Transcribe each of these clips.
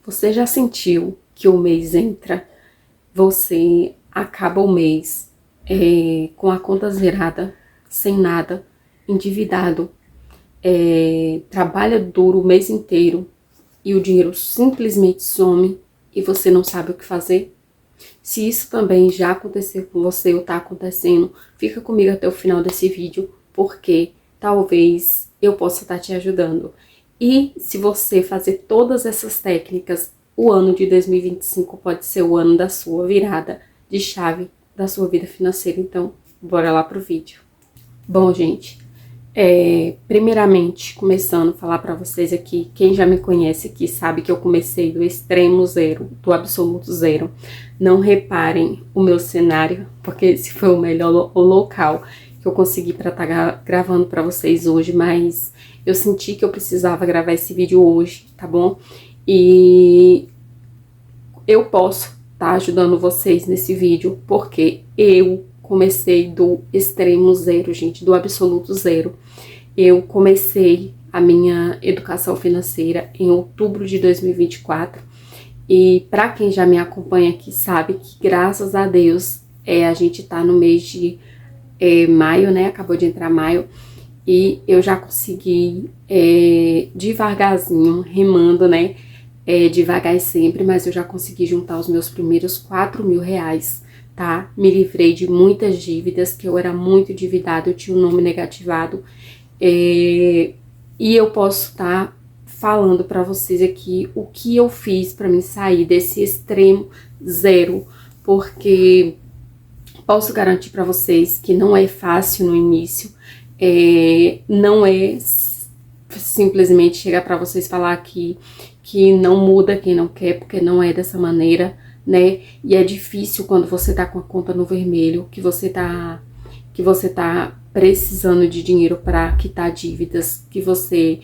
Você já sentiu que o mês entra, você acaba o mês com a conta zerada, sem nada, endividado, trabalha duro o mês inteiro e o dinheiro simplesmente some e você não sabe o que fazer? Se isso também já aconteceu com você ou está acontecendo, fica comigo até o final desse vídeo, porque talvez eu possa estar te ajudando. E se você fazer todas essas técnicas, o ano de 2025 pode ser o ano da sua virada de chave da sua vida financeira. Então, bora lá pro vídeo. Bom, gente, primeiramente, começando a falar para vocês aqui, quem já me conhece aqui sabe que eu comecei do extremo zero, do absoluto zero. Não reparem o meu cenário, porque esse foi o melhor local que eu consegui para estar gravando para vocês hoje, mas eu senti que eu precisava gravar esse vídeo hoje, tá bom? E eu posso estar ajudando vocês nesse vídeo, porque eu comecei do extremo zero, gente, do absoluto zero. Eu comecei a minha educação financeira em outubro de 2024 e para quem já me acompanha aqui sabe que graças a Deus a gente tá no mês de maio, né? Acabou de entrar maio e eu já consegui devagarzinho, remando, né? Devagar sempre, mas eu já consegui juntar os meus primeiros 4.000 reais, tá? Me livrei de muitas dívidas, que eu era muito endividada, eu tinha um nome negativado. E eu posso estar falando para vocês aqui o que eu fiz para me sair desse extremo zero, porque posso garantir para vocês que não é fácil no início, não é simplesmente chegar para vocês falar que não muda quem não quer, porque não é dessa maneira, né? E é difícil quando você tá com a conta no vermelho, que você tá precisando de dinheiro para quitar dívidas, que você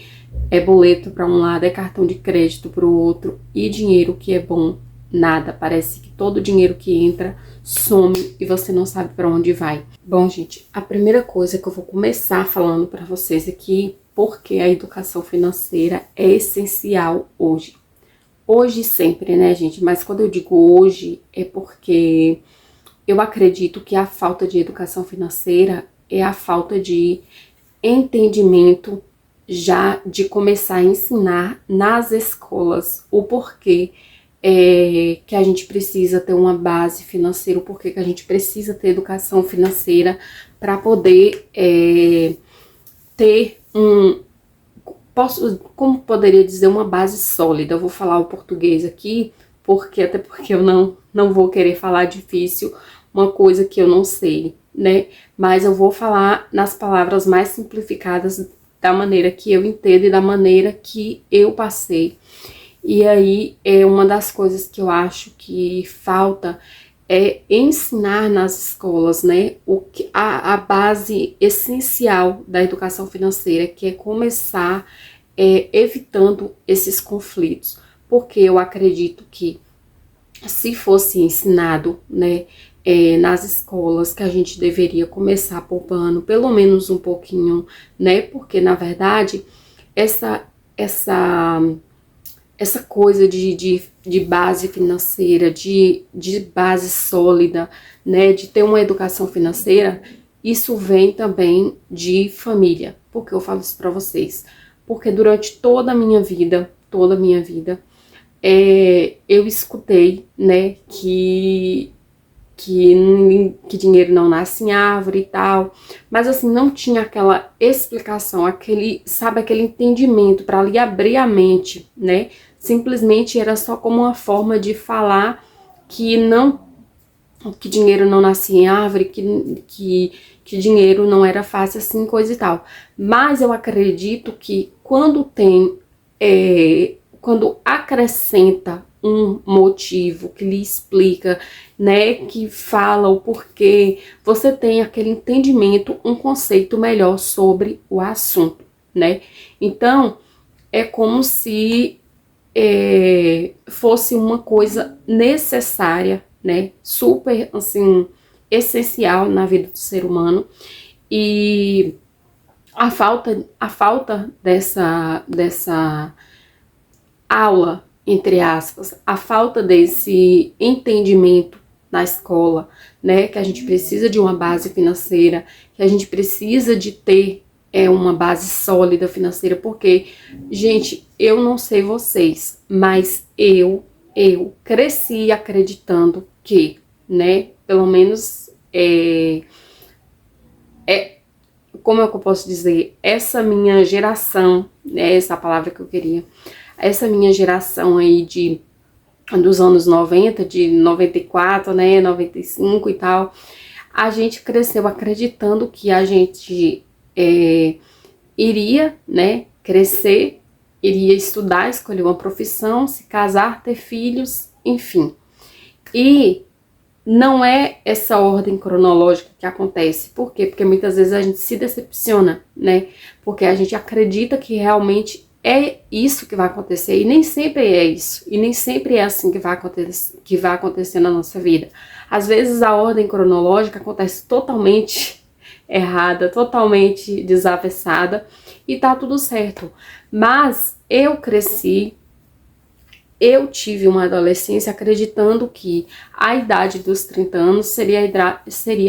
boleto para um lado, cartão de crédito para o outro, e dinheiro que é bom, nada. Parece que todo o dinheiro que entra some e você não sabe para onde vai. Bom, gente, a primeira coisa que eu vou começar falando para vocês aqui, porque a educação financeira é essencial hoje. Hoje sempre, né, gente? Mas quando eu digo hoje, é porque eu acredito que a falta de educação financeira é a falta de entendimento já de começar a ensinar nas escolas o porquê que a gente precisa ter uma base financeira, o porquê que a gente precisa ter educação financeira para poder ter como poderia dizer, uma base sólida. Eu vou falar o português aqui, até porque eu não vou querer falar difícil, uma coisa que eu não sei, né? Mas eu vou falar nas palavras mais simplificadas, da maneira que eu entendo e da maneira que eu passei. E aí, uma das coisas que eu acho que falta é ensinar nas escolas, né, a base essencial da educação financeira, que é começar evitando esses conflitos. Porque eu acredito que se fosse ensinado, né, nas escolas, que a gente deveria começar poupando pelo menos um pouquinho, né, porque na verdade essa coisa de base financeira, de base sólida, né, de ter uma educação financeira, isso vem também de família. Por que eu falo isso para vocês? Porque durante toda a minha vida, eu escutei, né, que dinheiro não nasce em árvore e tal, mas assim, não tinha aquela explicação, aquele entendimento para lhe abrir a mente, né? Simplesmente era só como uma forma de falar que dinheiro não nascia em árvore, que dinheiro não era fácil assim, coisa e tal. Mas eu acredito que quando acrescenta um motivo que lhe explica, né, que fala o porquê, você tem aquele entendimento, um conceito melhor sobre o assunto, né? Então, é como se fosse uma coisa necessária, né, super, assim, essencial na vida do ser humano. E a falta dessa aula entre aspas, a falta desse entendimento na escola, né, que a gente precisa de uma base financeira, que a gente precisa de ter uma base sólida financeira, porque, gente, eu não sei vocês, mas eu cresci acreditando que, né, pelo menos como é que eu posso dizer, essa minha geração, né, essa palavra que eu queria, essa minha geração aí dos anos 90, de 94, né, 95 e tal, a gente cresceu acreditando que a gente iria, né, crescer, iria estudar, escolher uma profissão, se casar, ter filhos, enfim. E não é essa ordem cronológica que acontece. Por quê? Porque muitas vezes a gente se decepciona, né? Porque a gente acredita que realmente é isso que vai acontecer e nem sempre é isso. E nem sempre é assim que vai acontecer na nossa vida. Às vezes a ordem cronológica acontece totalmente errada, totalmente desavessada e tá tudo certo. Mas eu cresci, eu tive uma adolescência acreditando que a idade dos 30 anos seria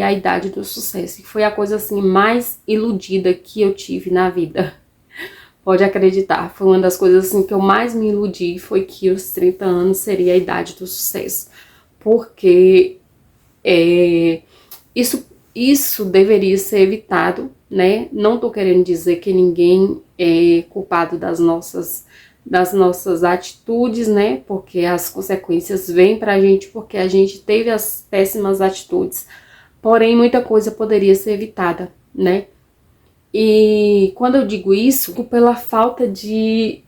a idade do sucesso. E foi a coisa assim mais iludida que eu tive na vida. Pode acreditar, foi uma das coisas assim que eu mais me iludi, foi que os 30 anos seria a idade do sucesso. Porque isso deveria ser evitado, né? Não tô querendo dizer que ninguém é culpado das nossas atitudes, né? Porque as consequências vêm pra gente porque a gente teve as péssimas atitudes. Porém, muita coisa poderia ser evitada, né? E quando eu digo isso, pela falta de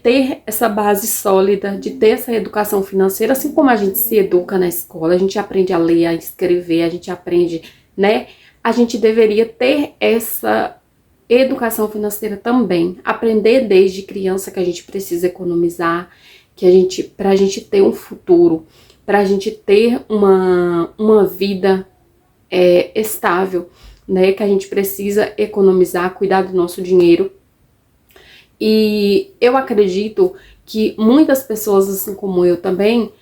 ter essa base sólida, de ter essa educação financeira, assim como a gente se educa na escola, a gente aprende a ler, a escrever, a gente aprende, né? A gente deveria ter essa educação financeira também, aprender desde criança que a gente precisa economizar, pra gente ter um futuro, pra gente ter uma vida estável, né, que a gente precisa economizar, cuidar do nosso dinheiro. E eu acredito que muitas pessoas, assim como eu também,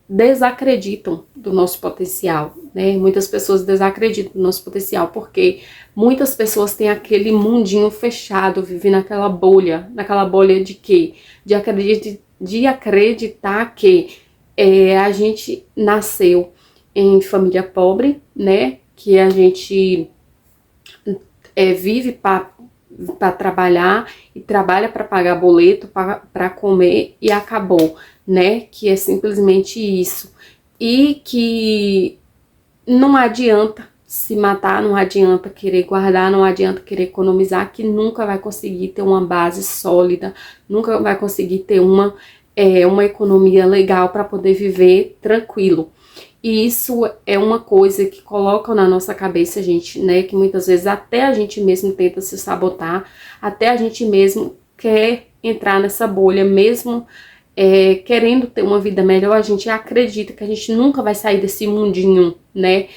desacreditam do nosso potencial, né? Muitas pessoas desacreditam do nosso potencial, porque muitas pessoas têm aquele mundinho fechado, vivem naquela bolha de quê? De acreditar que a gente nasceu em família pobre, né? Que a gente vive para trabalhar e trabalha para pagar boleto, para comer e acabou, né? Que é simplesmente isso. E que não adianta se matar, não adianta querer guardar, não adianta querer economizar, que nunca vai conseguir ter uma base sólida, nunca vai conseguir ter uma economia legal para poder viver tranquilo. E isso é uma coisa que colocam na nossa cabeça, gente, né? Que muitas vezes até a gente mesmo tenta se sabotar, até a gente mesmo quer entrar nessa bolha, mesmo querendo ter uma vida melhor, a gente acredita que a gente nunca vai sair desse mundinho, né?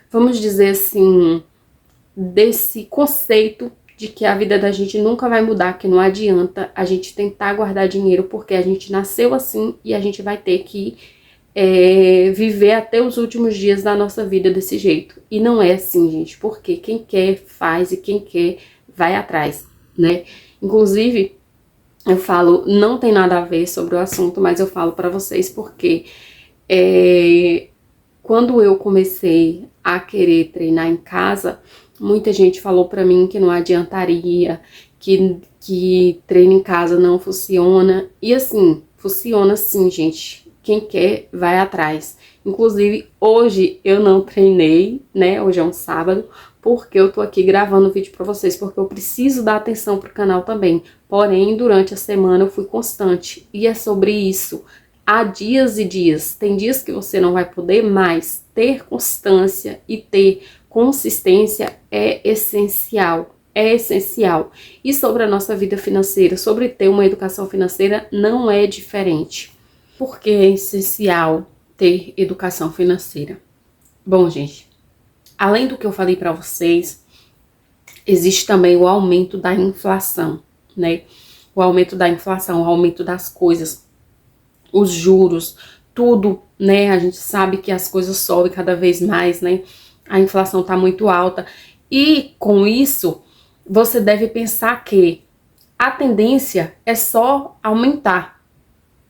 Vamos dizer assim, desse conceito de que a vida da gente nunca vai mudar, que não adianta a gente tentar guardar dinheiro porque a gente nasceu assim e a gente vai ter que viver até os últimos dias da nossa vida desse jeito. E não é assim, gente, porque quem quer faz e quem quer vai atrás, né? Inclusive, eu falo, não tem nada a ver sobre o assunto, mas eu falo pra vocês porque quando eu comecei a querer treinar em casa, muita gente falou pra mim que não adiantaria, que treino em casa não funciona. E assim, funciona sim, gente. Quem quer, vai atrás. Inclusive, hoje eu não treinei, né? Hoje é um sábado, porque eu tô aqui gravando o vídeo pra vocês, porque eu preciso dar atenção pro canal também. Porém, durante a semana eu fui constante. E é sobre isso. Há dias e dias. Tem dias que você não vai poder, mas ter constância e ter consistência é essencial. É essencial. E sobre a nossa vida financeira, sobre ter uma educação financeira, não é diferente. Por que é essencial ter educação financeira? Bom, gente, além do que eu falei para vocês, existe também o aumento da inflação, né? o aumento da inflação, o aumento das coisas, os juros, tudo, né? A gente sabe que as coisas sobem cada vez mais, né? A inflação tá muito alta. E com isso, você deve pensar que a tendência é só aumentar.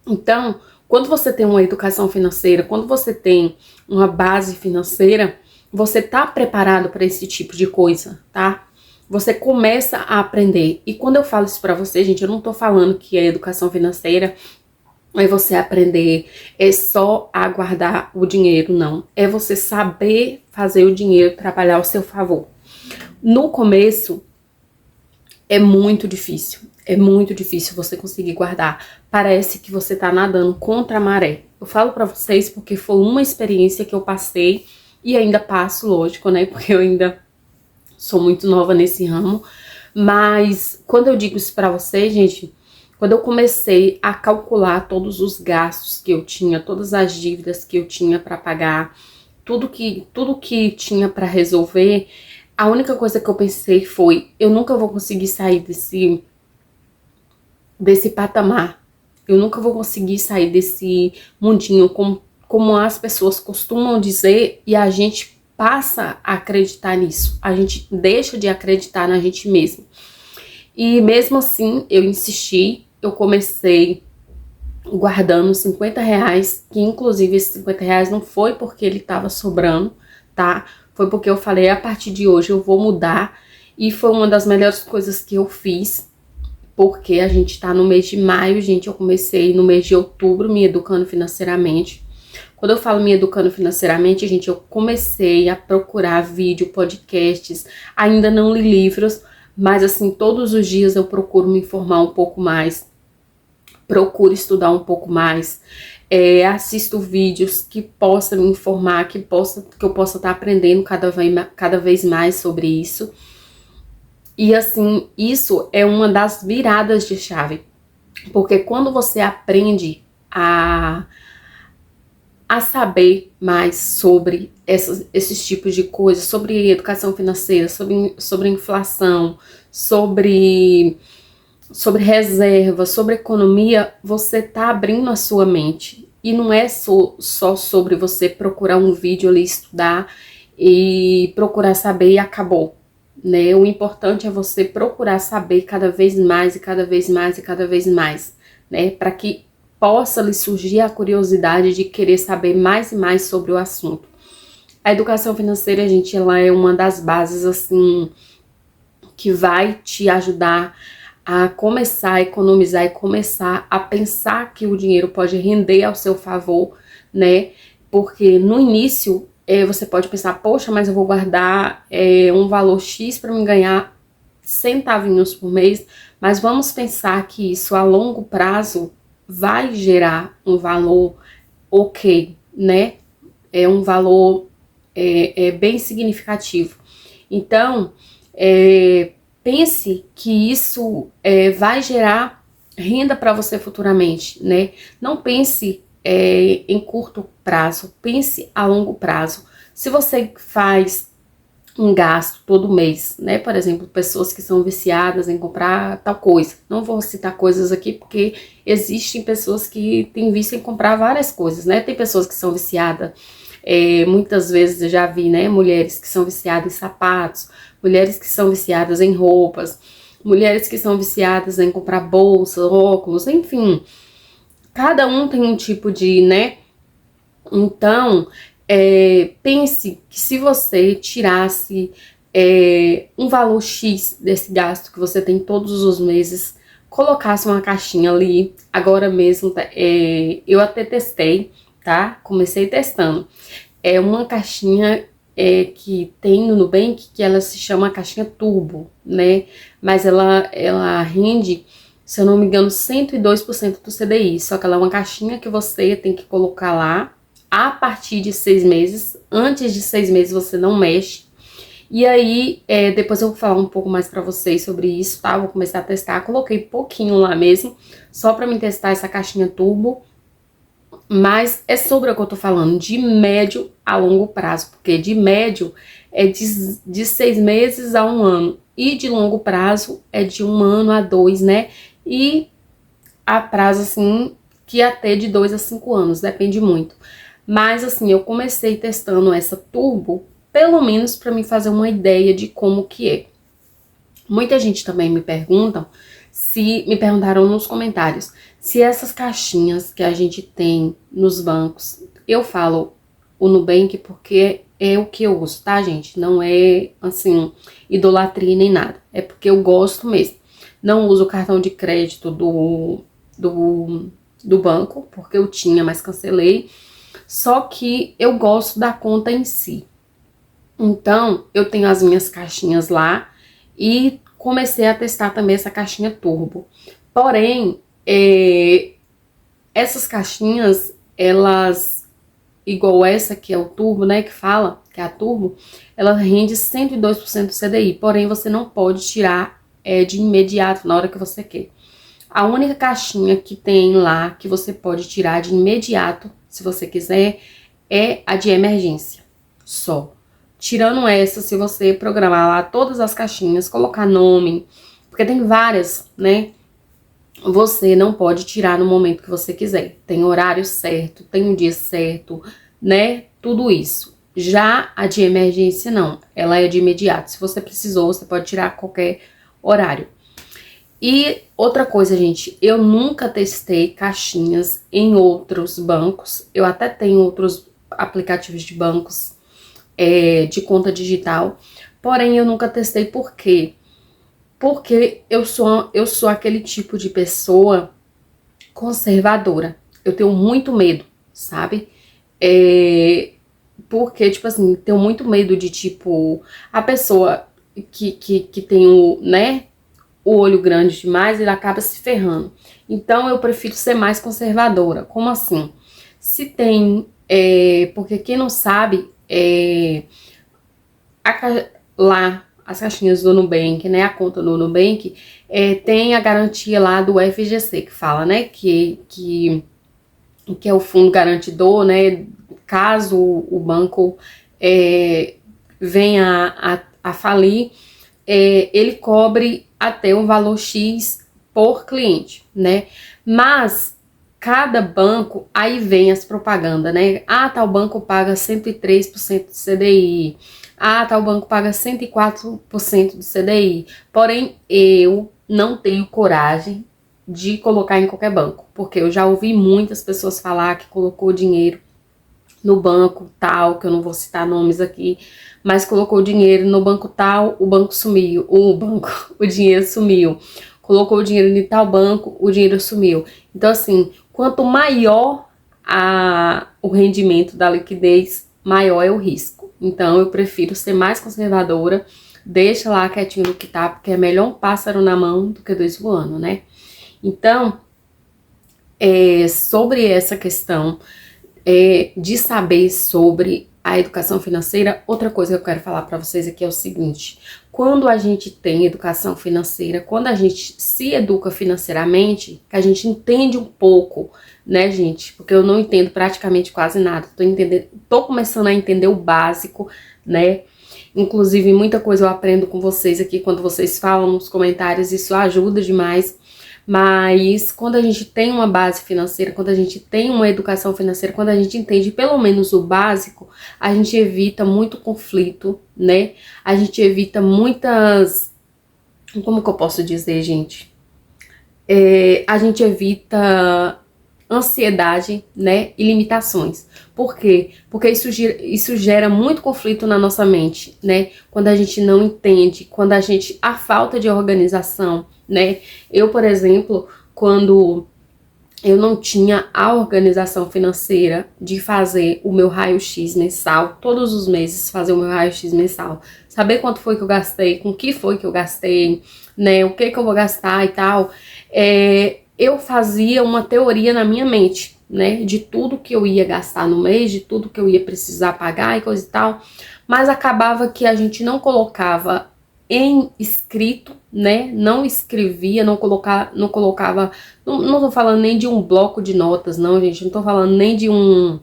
Então, quando você tem uma educação financeira, quando você tem uma base financeira, você tá preparado para esse tipo de coisa, tá? Você começa a aprender. E quando eu falo isso para você, gente, eu não tô falando que a educação financeira é você aprender, é só a guardar o dinheiro, não. É você saber fazer o dinheiro trabalhar ao seu favor. No começo, é muito difícil você conseguir guardar. Parece que você tá nadando contra a maré. Eu falo pra vocês porque foi uma experiência que eu passei e ainda passo, lógico, né? Porque eu ainda sou muito nova nesse ramo. Mas quando eu digo isso pra vocês, gente, quando eu comecei a calcular todos os gastos que eu tinha, todas as dívidas que eu tinha pra pagar, tudo que tinha pra resolver, a única coisa que eu pensei foi, eu nunca vou conseguir sair desse patamar. Eu nunca vou conseguir sair desse mundinho, como as pessoas costumam dizer, e a gente passa a acreditar nisso. A gente deixa de acreditar na gente mesmo. E mesmo assim, eu insisti, eu comecei guardando R$ 50, que inclusive esses R$ 50 não foi porque ele tava sobrando, tá? Foi porque eu falei, a partir de hoje eu vou mudar, e foi uma das melhores coisas que eu fiz, porque a gente tá no mês de maio, gente, eu comecei no mês de outubro me educando financeiramente. Quando eu falo me educando financeiramente, gente, eu comecei a procurar vídeo, podcasts, ainda não li livros, mas assim, todos os dias eu procuro me informar um pouco mais, procuro estudar um pouco mais, assisto vídeos que possa me informar, que eu possa estar aprendendo cada vez mais sobre isso. E assim, isso é uma das viradas de chave, porque quando você aprende a saber mais sobre esses tipos de coisas, sobre educação financeira, sobre inflação, sobre reserva, sobre economia, você tá abrindo a sua mente. E não é só sobre você procurar um vídeo ali, estudar e procurar saber e acabou, né? O importante é você procurar saber cada vez mais e cada vez mais e cada vez mais, né? Para que possa lhe surgir a curiosidade de querer saber mais e mais sobre o assunto. A educação financeira, gente, ela é uma das bases, assim, que vai te ajudar a começar a economizar e começar a pensar que o dinheiro pode render ao seu favor, né? Porque no início você pode pensar, poxa, mas eu vou guardar um valor X para me ganhar centavinhos por mês, mas vamos pensar que isso a longo prazo vai gerar um valor ok, né? É um valor bem significativo. Então, pense que isso vai gerar renda para você futuramente, né? Não pense em curto prazo, pense a longo prazo. Se você faz um gasto todo mês, né? Por exemplo, pessoas que são viciadas em comprar tal coisa. Não vou citar coisas aqui porque existem pessoas que têm vício em comprar várias coisas, né? Tem pessoas que são viciadas, muitas vezes eu já vi, né? Mulheres que são viciadas em sapatos, mulheres que são viciadas em roupas, mulheres que são viciadas em comprar bolsas, óculos, enfim. Cada um tem um tipo de, né? Então, pense que se você tirasse um valor X desse gasto que você tem todos os meses, colocasse uma caixinha ali, agora mesmo, eu até testei, tá? Comecei testando. É uma caixinha que tem no Nubank, que ela se chama caixinha turbo, né? Mas ela rende, se eu não me engano, 102% do CDI, só que ela é uma caixinha que você tem que colocar lá, a partir de 6 meses, antes de 6 meses você não mexe. E aí, depois eu vou falar um pouco mais pra vocês sobre isso, tá? Vou começar a testar, coloquei pouquinho lá mesmo, só pra me testar essa caixinha turbo. Mas é sobre o que eu tô falando, de médio a longo prazo, porque de médio é de 6 meses a 1 ano, e de longo prazo é de 1 ano a 2, né? e a prazo, assim, que até de 2 a 5 anos, depende muito. Mas, assim, eu comecei testando essa turbo, pelo menos para me fazer uma ideia de como que é. Muita gente também me perguntaram nos comentários, se essas caixinhas que a gente tem nos bancos, eu falo o Nubank porque é o que eu uso, tá, gente? Não é, assim, idolatria nem nada. É porque eu gosto mesmo. Não uso o cartão de crédito do banco, porque eu tinha, mas cancelei. Só que eu gosto da conta em si. Então, eu tenho as minhas caixinhas lá e comecei a testar também essa caixinha turbo. Porém, essas caixinhas, elas, igual essa que é o turbo, né, que fala, que é a turbo, ela rende 102% do CDI, porém você não pode tirar de imediato, na hora que você quer. A única caixinha que tem lá, que você pode tirar de imediato, se você quiser, é a de emergência, só. Tirando essa, se você programar lá todas as caixinhas, colocar nome, porque tem várias, né? Você não pode tirar no momento que você quiser. Tem horário certo, tem um dia certo, né? Tudo isso. Já a de emergência, não. Ela é de imediato. Se você precisou, você pode tirar a qualquer horário. E outra coisa, gente, eu nunca testei caixinhas em outros bancos. Eu até tenho outros aplicativos de bancos de conta digital. Porém, eu nunca testei. Por quê? Porque eu sou aquele tipo de pessoa conservadora. Eu tenho muito medo, sabe? Porque, tipo assim, tenho muito medo de, tipo, a pessoa que tem o olho grande demais, ele acaba se ferrando. Então, eu prefiro ser mais conservadora. Como assim? Se tem... porque quem não sabe, lá... as caixinhas do Nubank, né, a conta do Nubank, tem a garantia lá do FGC, que fala, né, que é o fundo garantidor, né, caso o banco venha a falir, ele cobre até um valor X por cliente, né, mas cada banco, aí vem as propagandas, né, tal banco paga 103% do CDI, tal banco paga 104% do CDI. Porém, eu não tenho coragem de colocar em qualquer banco. Porque eu já ouvi muitas pessoas falar que colocou dinheiro no banco tal, que eu não vou citar nomes aqui, mas colocou dinheiro no banco tal, o banco sumiu. O dinheiro sumiu. Colocou o dinheiro em tal banco, o dinheiro sumiu. Então, assim, quanto maior o rendimento da liquidez, maior é o risco. Então, eu prefiro ser mais conservadora, deixa lá quietinho no que tá, porque é melhor um pássaro na mão do que 2 voando, né? Então, sobre essa questão de saber sobre a educação financeira, outra coisa que eu quero falar para vocês aqui é o seguinte: quando a gente tem educação financeira, quando a gente se educa financeiramente, que a gente entende um pouco, né, gente? Porque eu não entendo praticamente quase nada. Tô começando a entender o básico, né? Inclusive, muita coisa eu aprendo com vocês aqui quando vocês falam nos comentários, isso ajuda demais. Mas quando a gente tem uma base financeira, quando a gente tem uma educação financeira, quando a gente entende pelo menos o básico, a gente evita muito conflito, né? A gente evita muitas... Como que eu posso dizer, gente? A gente evita ansiedade, né? E limitações. Por quê? Porque isso gera muito conflito na nossa mente, né? Quando a gente não entende, quando a falta de organização, né? Eu, por exemplo, quando eu não tinha a organização financeira de fazer o meu raio-x mensal, todos os meses fazer o meu raio-x mensal, saber quanto foi que eu gastei, com que foi que eu gastei, né? O que eu vou gastar e tal, eu fazia uma teoria na minha mente, né? De tudo que eu ia gastar no mês, de tudo que eu ia precisar pagar e coisa e tal, mas acabava que a gente não colocava em escrito, né? Não escrevia, não colocava, não tô falando nem de um bloco de notas, não, gente, não tô falando nem de um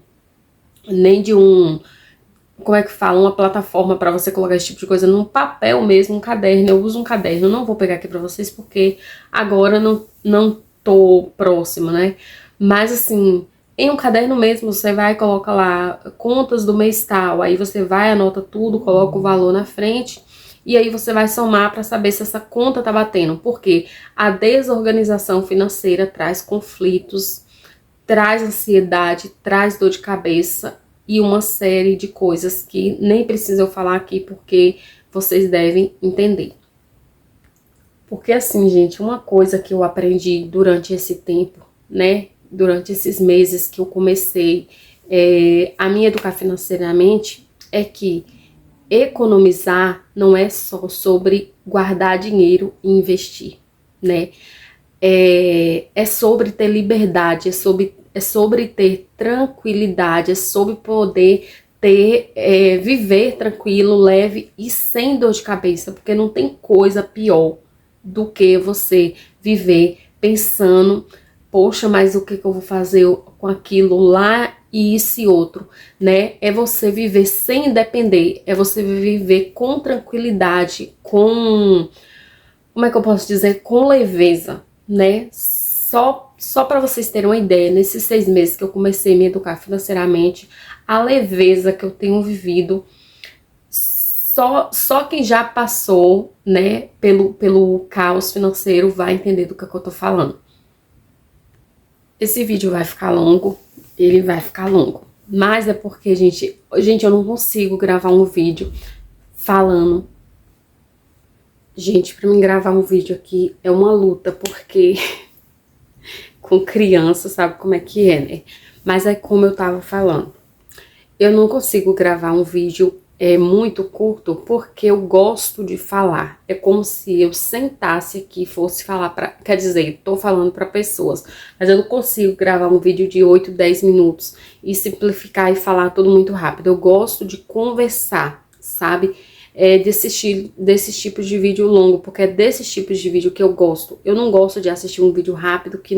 como é que fala, uma plataforma para você colocar esse tipo de coisa num papel mesmo, um caderno. Eu uso um caderno, não vou pegar aqui para vocês porque agora não tô próxima, né? Mas assim, em um caderno mesmo, você vai e coloca lá contas do mês tal, aí você vai, anota tudo, coloca o valor na frente e aí você vai somar para saber se essa conta tá batendo, porque a desorganização financeira traz conflitos, traz ansiedade, traz dor de cabeça e uma série de coisas que nem preciso eu falar aqui porque vocês devem entender. Porque assim, gente, uma coisa que eu aprendi durante esse tempo, né, durante esses meses que eu comecei a me educar financeiramente, é que economizar não é só sobre guardar dinheiro e investir, né? É sobre ter liberdade, é sobre ter tranquilidade, é sobre poder viver tranquilo, leve e sem dor de cabeça, porque não tem coisa pior do que você viver pensando, poxa, mas o que eu vou fazer com aquilo lá e esse outro, né? É você viver sem depender, é você viver com tranquilidade, como é que eu posso dizer, com leveza, né? Só para vocês terem uma ideia, nesses 6 meses que eu comecei a me educar financeiramente, a leveza que eu tenho vivido, só quem já passou, né, pelo caos financeiro vai entender do que eu tô falando. Esse vídeo vai ficar longo, ele vai ficar longo, mas é porque, gente, eu não consigo gravar um vídeo falando. Gente, pra mim gravar um vídeo aqui é uma luta, porque com criança, sabe como é que é, né? Mas é como eu tava falando, eu não consigo gravar um vídeo muito curto porque eu gosto de falar. É como se eu sentasse aqui e fosse falar quer dizer, tô falando para pessoas, mas eu não consigo gravar um vídeo de 8, 10 minutos e simplificar e falar tudo muito rápido. Eu gosto de conversar, sabe? Desses tipos de vídeo longo, porque é desses tipos de vídeo que eu gosto. Eu não gosto de assistir um vídeo rápido que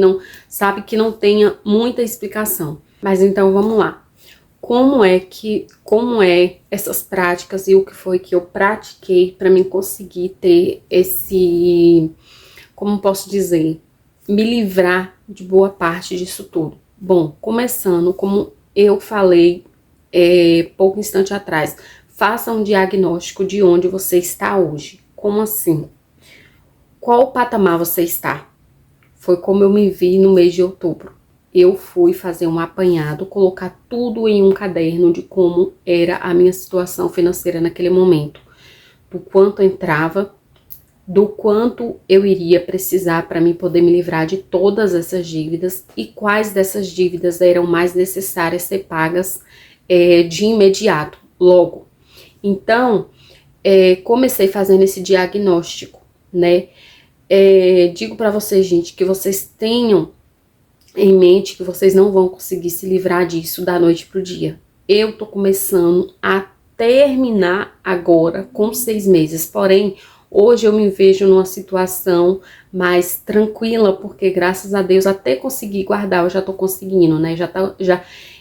não tenha muita explicação. Mas então vamos lá. Como é essas práticas e o que foi que eu pratiquei para mim conseguir ter como posso dizer, me livrar de boa parte disso tudo? Bom, começando, como eu falei pouco instante atrás, faça um diagnóstico de onde você está hoje. Como assim? Qual patamar você está? Foi como eu me vi no mês de outubro. Eu fui fazer um apanhado, colocar tudo em um caderno de como era a minha situação financeira naquele momento. Do quanto entrava, do quanto eu iria precisar para mim poder me livrar de todas essas dívidas e quais dessas dívidas eram mais necessárias ser pagas de imediato, logo. Então, comecei fazendo esse diagnóstico, né? Digo para vocês, gente, que vocês tenham em mente que vocês não vão conseguir se livrar disso da noite pro dia. Eu tô começando a terminar agora com 6 meses, porém, hoje eu me vejo numa situação mais tranquila, porque graças a Deus até consegui guardar, eu já tô conseguindo, né?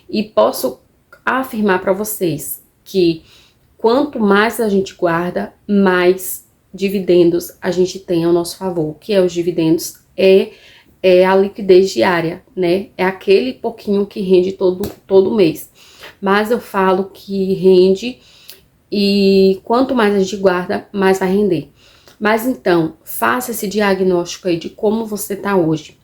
E posso afirmar para vocês que quanto mais a gente guarda, mais dividendos a gente tem ao nosso favor. O que é os dividendos? É a liquidez diária, né? É aquele pouquinho que rende todo mês. Mas eu falo que rende e quanto mais a gente guarda, mais vai render. Mas então, faça esse diagnóstico aí de como você tá hoje.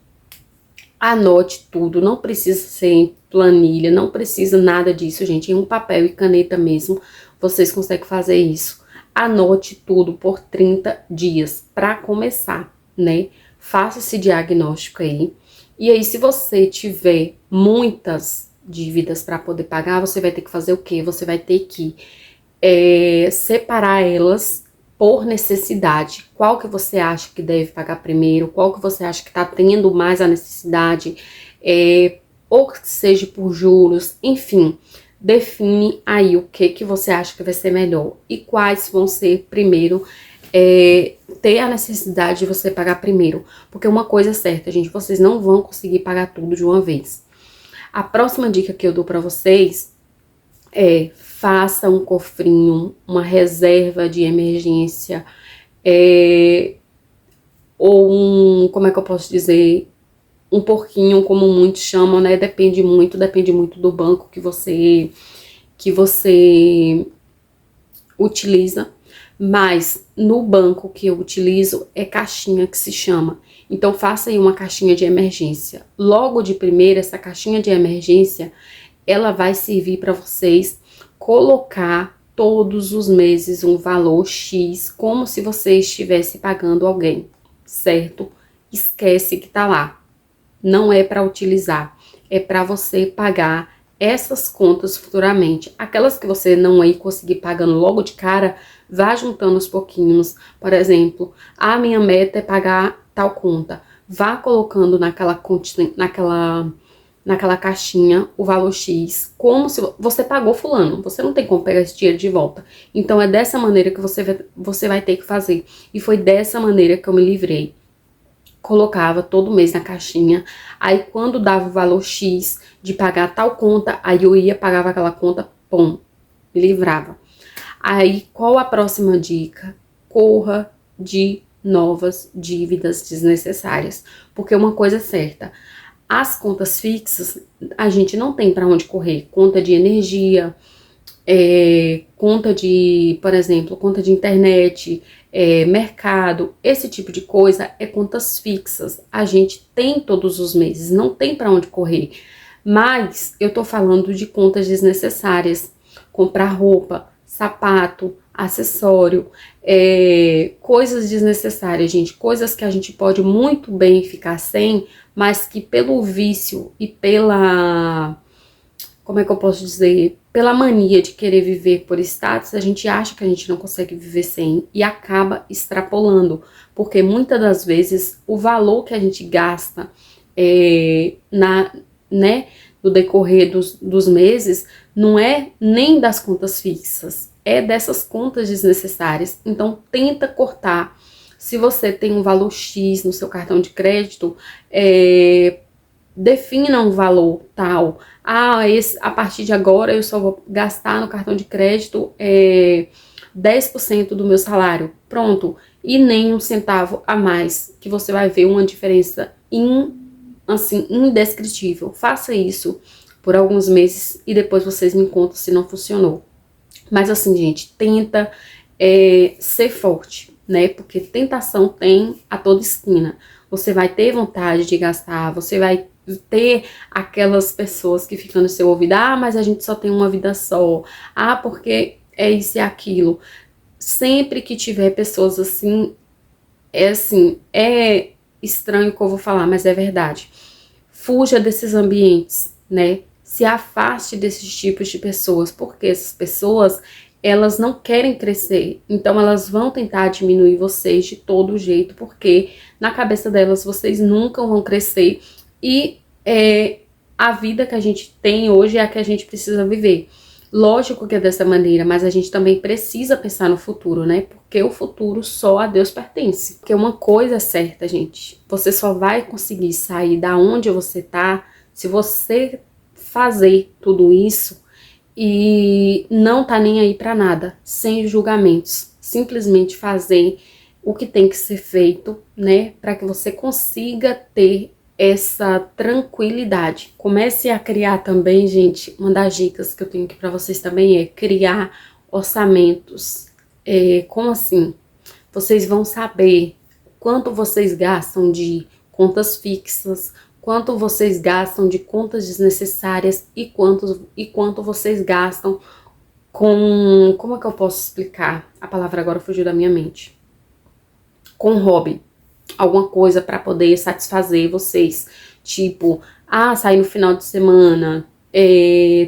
Anote tudo, não precisa ser em planilha, não precisa nada disso, gente. Em um papel e caneta mesmo, vocês conseguem fazer isso. Anote tudo por 30 dias para começar, né? Faça esse diagnóstico aí. E aí, se você tiver muitas dívidas para poder pagar, você vai ter que fazer o quê? Você vai ter que separar elas por necessidade. Qual que você acha que deve pagar primeiro? Qual que você acha que está tendo mais a necessidade? Ou que seja por juros, enfim. Define aí o que você acha que vai ser melhor. E quais vão ser primeiro ter a necessidade de você pagar primeiro. Porque uma coisa é certa, gente, vocês não vão conseguir pagar tudo de uma vez. A próxima dica que eu dou pra vocês é faça um cofrinho, uma reserva de emergência, ou como é que eu posso dizer, um porquinho, como muitos chamam, né? Depende muito do banco que você utiliza. Mas no banco que eu utilizo é caixinha que se chama. Então faça aí uma caixinha de emergência. Logo de primeira, essa caixinha de emergência, ela vai servir para vocês colocar todos os meses um valor X, como se você estivesse pagando alguém, certo? Esquece que tá lá. Não é para utilizar, é para você pagar essas contas futuramente. Aquelas que você não aí conseguir pagando logo de cara, vá juntando aos pouquinhos. Por exemplo, a minha meta é pagar tal conta. Vá colocando naquela caixinha o valor X, como se você pagou fulano. Você não tem como pegar esse dinheiro de volta. Então é dessa maneira que você vai ter que fazer. E foi dessa maneira que eu me livrei. Colocava todo mês na caixinha, aí quando dava o valor X de pagar tal conta, aí eu ia, pagava aquela conta, pum, me livrava. Aí, qual a próxima dica? Corra de novas dívidas desnecessárias, porque uma coisa é certa, as contas fixas, a gente não tem para onde correr, conta de energia, conta de, por exemplo, conta de internet, mercado, esse tipo de coisa é contas fixas. A gente tem todos os meses, não tem para onde correr. Mas eu tô falando de contas desnecessárias, comprar roupa, sapato, acessório, coisas desnecessárias, gente, coisas que a gente pode muito bem ficar sem, mas que pelo vício e pela, como é que eu posso dizer, pela mania de querer viver por status, a gente acha que a gente não consegue viver sem e acaba extrapolando, porque muitas das vezes o valor que a gente gasta no decorrer dos meses não é nem das contas fixas, é dessas contas desnecessárias. Então tenta cortar. Se você tem um valor X no seu cartão de crédito, defina um valor tal. A partir de agora eu só vou gastar no cartão de crédito 10% do meu salário. Pronto. E nem um centavo a mais, que você vai ver uma diferença indescritível. Faça isso por alguns meses e depois vocês me contam se não funcionou. Mas assim, gente, tenta ser forte, né? Porque tentação tem a toda esquina. Você vai ter vontade de gastar, você vai ter aquelas pessoas que ficam no seu ouvido, mas a gente só tem uma vida só, porque é isso e aquilo. Sempre que tiver pessoas assim, é estranho o que eu vou falar, mas é verdade. Fuja desses ambientes, né? Se afaste desses tipos de pessoas, porque essas pessoas, elas não querem crescer, então elas vão tentar diminuir vocês de todo jeito, porque na cabeça delas vocês nunca vão crescer e a vida que a gente tem hoje é a que a gente precisa viver. Lógico que é dessa maneira, mas a gente também precisa pensar no futuro, né? Porque o futuro só a Deus pertence. Porque uma coisa é certa, gente, você só vai conseguir sair da onde você tá se você fazer tudo isso e não tá nem aí pra nada, sem julgamentos, simplesmente fazer o que tem que ser feito, né, para que você consiga ter essa tranquilidade. Comece a criar também, gente, uma das dicas que eu tenho aqui para vocês também é criar orçamentos. Como assim? Vocês vão saber quanto vocês gastam de contas fixas, quanto vocês gastam de contas desnecessárias e quanto vocês gastam com... Como é que eu posso explicar? A palavra agora fugiu da minha mente. Com hobby. Alguma coisa para poder satisfazer vocês. Tipo, sair no final de semana,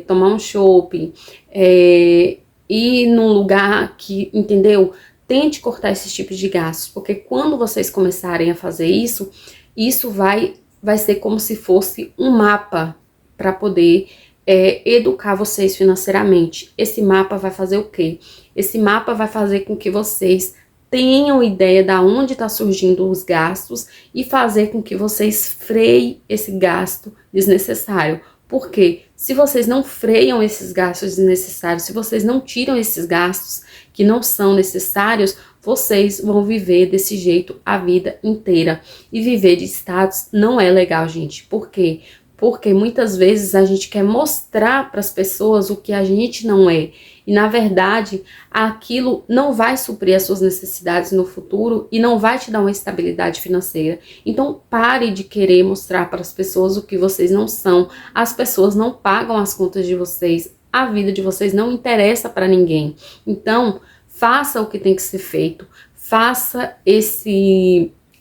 tomar um shopping, ir num lugar que, entendeu? Tente cortar esses tipos de gastos, porque quando vocês começarem a fazer isso, isso vai ser como se fosse um mapa para poder educar vocês financeiramente. Esse mapa vai fazer o quê? Esse mapa vai fazer com que vocês tenham ideia de onde está surgindo os gastos e fazer com que vocês freiem esse gasto desnecessário. Porque se vocês não freiam esses gastos desnecessários, se vocês não tiram esses gastos que não são necessários, vocês vão viver desse jeito a vida inteira. E viver de status não é legal, gente. Por quê? Porque muitas vezes a gente quer mostrar para as pessoas o que a gente não é. E na verdade, aquilo não vai suprir as suas necessidades no futuro e não vai te dar uma estabilidade financeira. Então pare de querer mostrar para as pessoas o que vocês não são. As pessoas não pagam as contas de vocês. A vida de vocês não interessa para ninguém. Então, faça o que tem que ser feito. Faça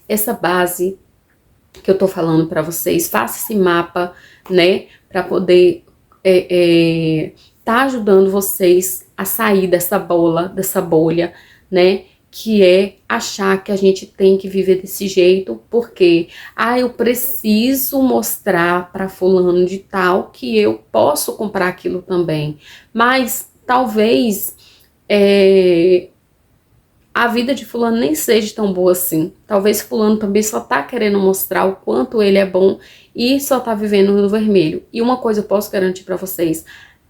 essa base que eu tô falando para vocês. Faça esse mapa, né, para poder tá ajudando vocês a sair dessa bolha, né, que é achar que a gente tem que viver desse jeito, porque eu preciso mostrar para fulano de tal que eu posso comprar aquilo também. Mas talvez a vida de fulano nem seja tão boa assim. Talvez fulano também só tá querendo mostrar o quanto ele é bom e só tá vivendo no vermelho. E uma coisa eu posso garantir para vocês: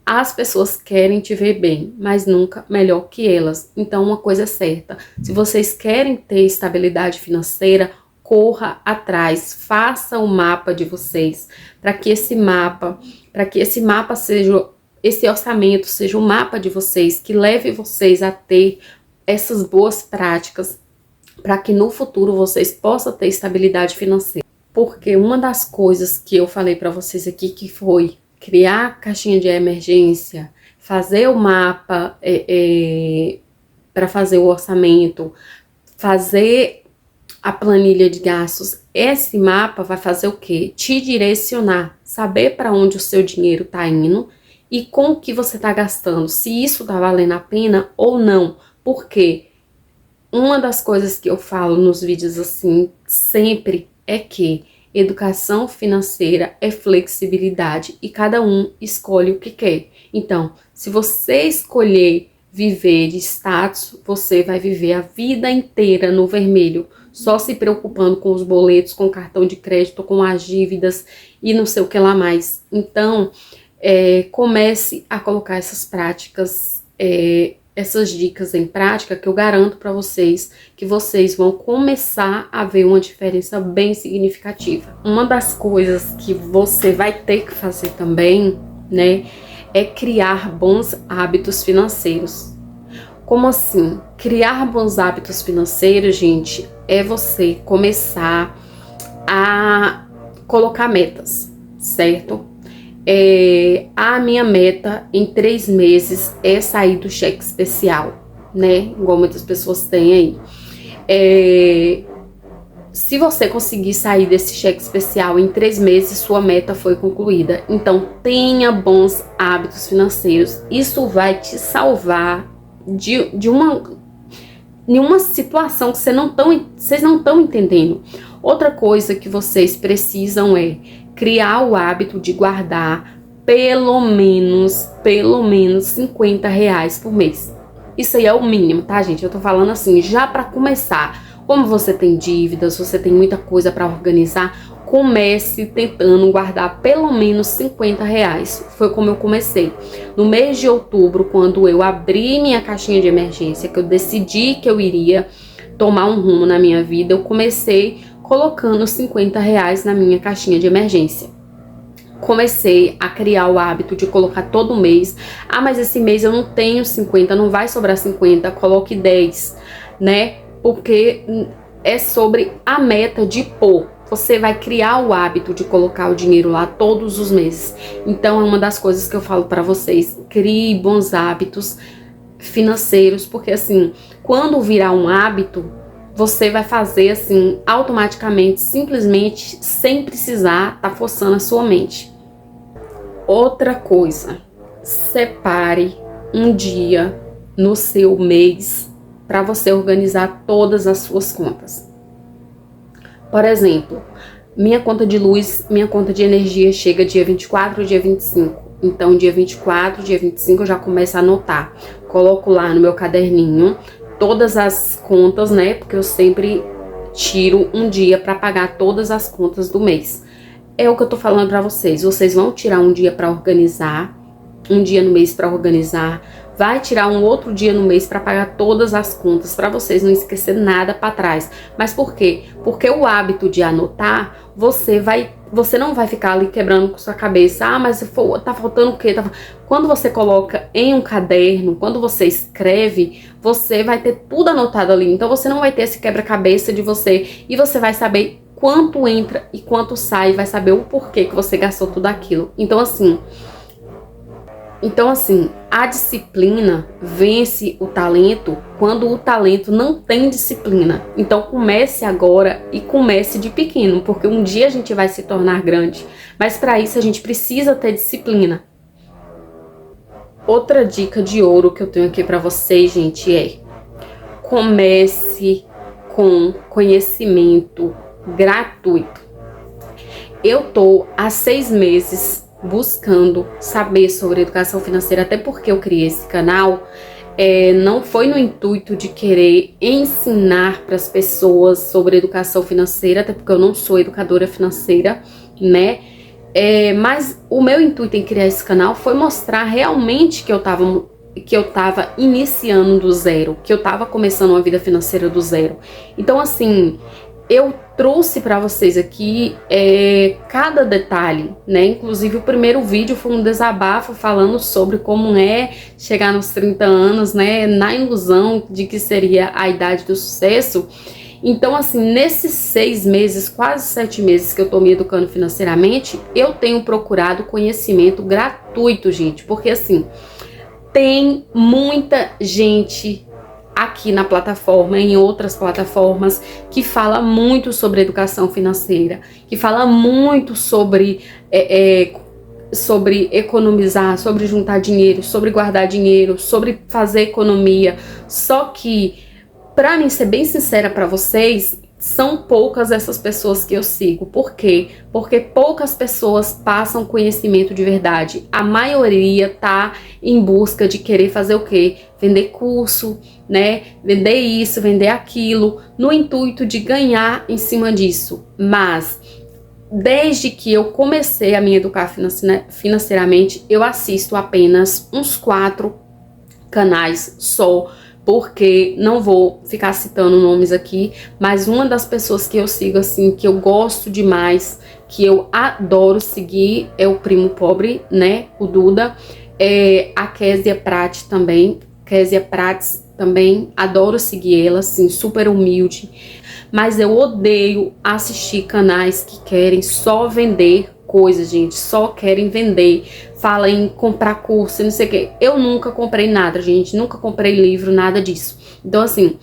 as pessoas querem te ver bem, mas nunca melhor que elas. Então uma coisa é certa: se vocês querem ter estabilidade financeira, corra atrás, faça o mapa de vocês, para que esse mapa seja, esse orçamento seja o mapa de vocês, que leve vocês a ter essas boas práticas, para que no futuro vocês possam ter estabilidade financeira. Porque uma das coisas que eu falei para vocês aqui, que foi criar a caixinha de emergência, fazer o mapa para fazer o orçamento, fazer a planilha de gastos. Esse mapa vai fazer o quê? Te direcionar, saber para onde o seu dinheiro está indo e com o que você está gastando, se isso está valendo a pena ou não. Porque uma das coisas que eu falo nos vídeos assim sempre é que educação financeira é flexibilidade e cada um escolhe o que quer. Então, se você escolher viver de status, você vai viver a vida inteira no vermelho, só se preocupando com os boletos, com o cartão de crédito, com as dívidas e não sei o que lá mais. Então, comece a colocar essas práticas, essas dicas em prática, que eu garanto para vocês que vocês vão começar a ver uma diferença bem significativa. Uma das coisas que você vai ter que fazer também, né, é criar bons hábitos financeiros. Como assim? Criar bons hábitos financeiros, gente, é você começar a colocar metas, certo? A minha meta em 3 meses é sair do cheque especial, né? Igual muitas pessoas têm aí. Se você conseguir sair desse cheque especial em 3 meses, sua meta foi concluída. Então, tenha bons hábitos financeiros. Isso vai te salvar de uma situação que vocês não estão entendendo. Outra coisa que vocês precisam é criar o hábito de guardar pelo menos R$50 por mês. Isso aí é o mínimo, tá, gente? Eu tô falando assim, já para começar. Como você tem dívidas, você tem muita coisa para organizar, comece tentando guardar pelo menos R$50. Foi como eu comecei. No mês de outubro, quando eu abri minha caixinha de emergência, que eu decidi que eu iria tomar um rumo na minha vida, eu comecei colocando R$50 na minha caixinha de emergência. Comecei a criar o hábito de colocar todo mês. Mas esse mês eu não tenho 50, não vai sobrar 50, coloque 10, né? Porque é sobre a meta de pôr. Você vai criar o hábito de colocar o dinheiro lá todos os meses. Então é uma das coisas que eu falo para vocês: crie bons hábitos financeiros, porque assim, quando virar um hábito, você vai fazer assim automaticamente, simplesmente, sem precisar estar forçando a sua mente. Outra coisa, separe um dia no seu mês para você organizar todas as suas contas. Por exemplo, minha conta de luz, minha conta de energia chega dia 24, dia 25. Então, dia 24, dia 25 eu já começo a anotar. Coloco lá no meu caderninho todas as contas, né? Porque eu sempre tiro um dia para pagar todas as contas do mês. é o que eu tô falando pra vocês. Vocês vão tirar um dia pra organizar, um dia no mês pra organizar, vai tirar um outro dia no mês para pagar todas as contas, para vocês não esquecer nada para trás. Mas por quê? Porque o hábito de anotar, você não vai ficar ali quebrando com sua cabeça. Ah, mas tá faltando o quê? Quando você coloca em um caderno, quando você escreve, você vai ter tudo anotado ali. Então você não vai ter esse quebra-cabeça de você, e você vai saber quanto entra e quanto sai, vai saber o porquê que você gastou tudo aquilo. Então assim, a disciplina vence o talento quando o talento não tem disciplina. Então comece agora e comece de pequeno, porque um dia a gente vai se tornar grande, mas para isso a gente precisa ter disciplina. Outra dica de ouro que eu tenho aqui para vocês, gente, é: comece com conhecimento gratuito. Eu tô há 6 meses buscando saber sobre educação financeira, até porque eu criei esse canal, não foi no intuito de querer ensinar para as pessoas sobre educação financeira, até porque eu não sou educadora financeira, né? Mas o meu intuito em criar esse canal foi mostrar realmente que eu tava iniciando do zero, que eu tava começando uma vida financeira do zero. Então assim, eu trouxe para vocês aqui cada detalhe, né? Inclusive o primeiro vídeo foi um desabafo falando sobre como é chegar nos 30 anos, né? Na ilusão de que seria a idade do sucesso. Então assim, nesses 6 meses, quase 7 meses que eu tô me educando financeiramente, eu tenho procurado conhecimento gratuito, gente. Porque assim, tem muita gente aqui na plataforma, em outras plataformas, que fala muito sobre educação financeira, que fala muito sobre economizar, sobre juntar dinheiro, sobre guardar dinheiro, sobre fazer economia. Só que, para mim ser bem sincera para vocês, são poucas essas pessoas que eu sigo. Por quê? Porque poucas pessoas passam conhecimento de verdade. A maioria tá em busca de querer fazer o quê? Vender curso, né? Vender isso, vender aquilo, no intuito de ganhar em cima disso. Mas desde que eu comecei a me educar financeiramente, eu assisto apenas uns 4 canais só, porque não vou ficar citando nomes aqui, mas uma das pessoas que eu sigo, assim, que eu gosto demais, que eu adoro seguir, é o Primo Pobre, né, o Duda, a Kézia Prats também, adoro seguir ela, assim, super humilde, mas eu odeio assistir canais que querem só vender coisas, gente, só querem vender, fala em comprar curso, não sei o que. Eu nunca comprei nada, gente, nunca comprei livro, nada disso. Então assim,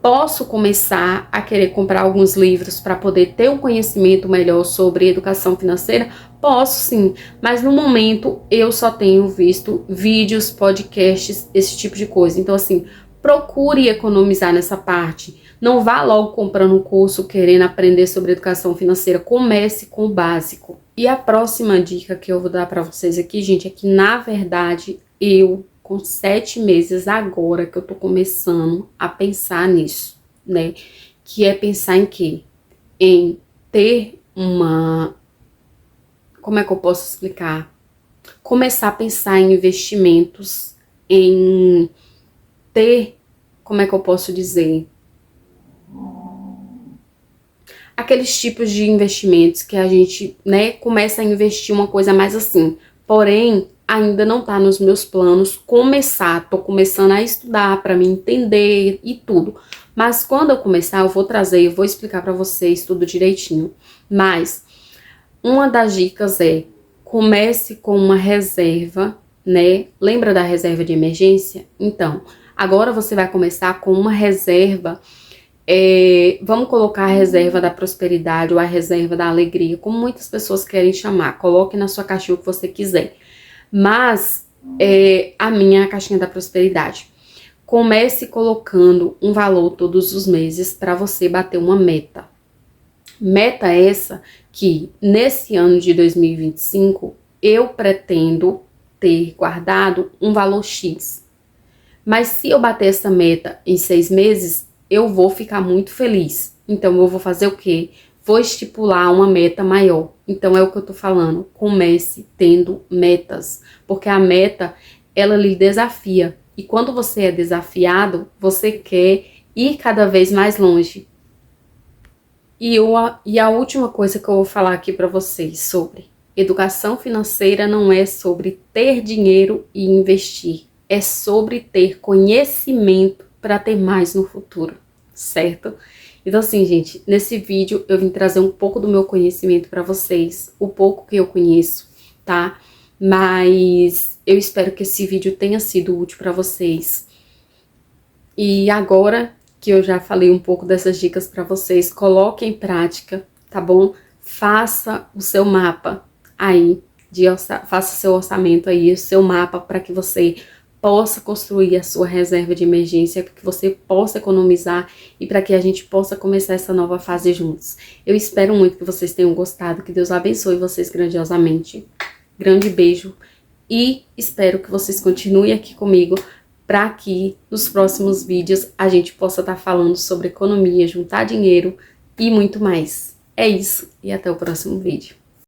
posso começar a querer comprar alguns livros para poder ter um conhecimento melhor sobre educação financeira? Posso sim, mas no momento eu só tenho visto vídeos, podcasts, esse tipo de coisa. Então assim, procure economizar nessa parte. Não vá logo comprando um curso querendo aprender sobre educação financeira. Comece com o básico. E a próxima dica que eu vou dar para vocês aqui, gente, é que na verdade eu, com 7 meses agora que eu tô começando a pensar nisso, né? Que é pensar em quê? Em ter uma... Como é que eu posso explicar? Começar a pensar em investimentos, em ter... Como é que eu posso dizer? Aqueles tipos de investimentos que a gente, né, começa a investir uma coisa mais assim. Porém, ainda não tá nos meus planos começar. Tô começando a estudar para me entender e tudo. Mas quando eu começar, eu vou explicar para vocês tudo direitinho. Mas uma das dicas é: comece com uma reserva, né? Lembra da reserva de emergência? Então, agora você vai começar com uma reserva. Vamos colocar a reserva da prosperidade ou a reserva da alegria, como muitas pessoas querem chamar. Coloque na sua caixinha o que você quiser. Mas a minha é a caixinha da prosperidade. Comece colocando um valor todos os meses para você bater uma meta. Meta essa que nesse ano de 2025 eu pretendo ter guardado um valor X. Mas se eu bater essa meta em 6 meses, eu vou ficar muito feliz. Então eu vou fazer o quê? vou estipular uma meta maior. Então é o que eu tô falando, comece tendo metas, porque a meta, ela lhe desafia. E quando você é desafiado, você quer ir cada vez mais longe. E a última coisa que eu vou falar aqui para vocês sobre educação financeira não é sobre ter dinheiro e investir, é sobre ter conhecimento para ter mais no futuro, certo? Então assim, gente, nesse vídeo eu vim trazer um pouco do meu conhecimento para vocês, o pouco que eu conheço, tá? Mas eu espero que esse vídeo tenha sido útil para vocês. E agora que eu já falei um pouco dessas dicas para vocês, coloque em prática, tá bom? Faça o seu mapa aí, faça seu orçamento aí, o seu mapa para que você possa construir a sua reserva de emergência, para que você possa economizar e para que a gente possa começar essa nova fase juntos. Eu espero muito que vocês tenham gostado, que Deus abençoe vocês grandiosamente. Grande beijo e espero que vocês continuem aqui comigo para que nos próximos vídeos a gente possa estar falando sobre economia, juntar dinheiro e muito mais. É isso e até o próximo vídeo.